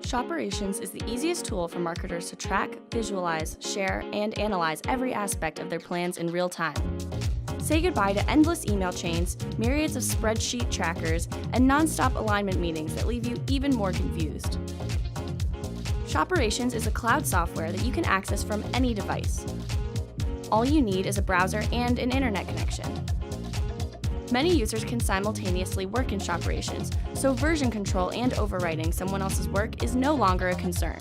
Shoperations is the easiest tool for marketers to track, visualize, share, and analyze every aspect of their plans in real time. Say goodbye to endless email chains, myriads of spreadsheet trackers, and non-stop alignment meetings that leave you even more confused. Shoperations is a cloud software that you can access from any device. All you need is a browser and an internet connection. Many users can simultaneously work in Shoperations, so version control and overwriting someone else's work is no longer a concern.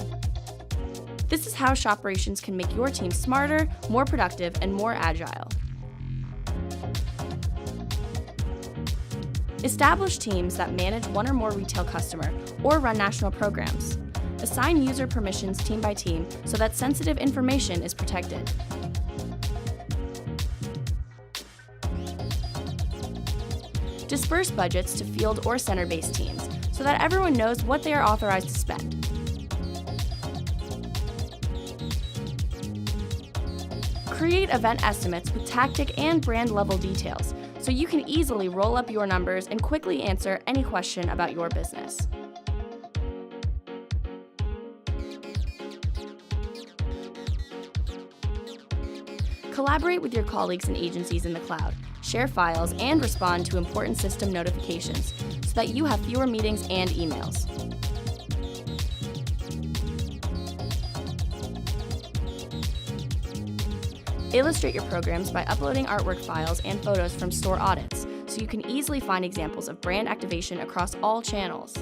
This is how Shoperations can make your team smarter, more productive, and more agile. Establish teams that manage one or more retail customer or run national programs. Assign user permissions team by team so that sensitive information is protected. Disperse budgets to field or center-based teams so that everyone knows what they are authorized to spend. Create event estimates with tactic and brand level details so you can easily roll up your numbers and quickly answer any question about your business. Collaborate with your colleagues and agencies in the cloud, share files, and respond to important system notifications so that you have fewer meetings and emails. Illustrate your programs by uploading artwork files and photos from store audits so you can easily find examples of brand activation across all channels.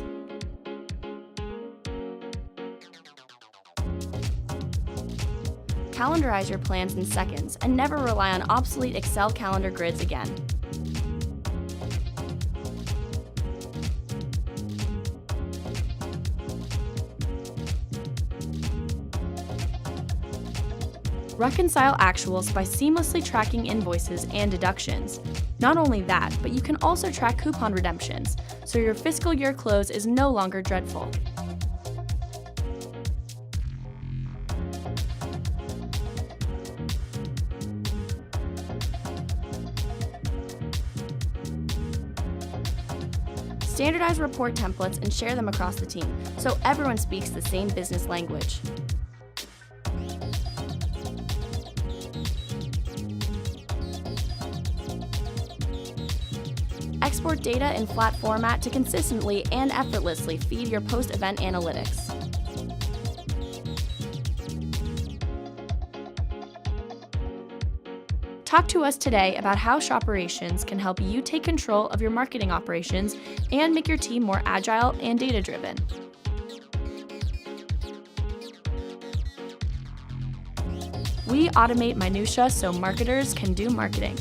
Calendarize your plans in seconds and never rely on obsolete Excel calendar grids again. Reconcile actuals by seamlessly tracking invoices and deductions. Not only that, but you can also track coupon redemptions, so your fiscal year close is no longer dreadful. Standardize report templates and share them across the team, so everyone speaks the same business language. Export data in flat format to consistently and effortlessly feed your post-event analytics. Talk to us today about how Shoperations can help you take control of your marketing operations and make your team more agile and data-driven. We automate minutia so marketers can do marketing.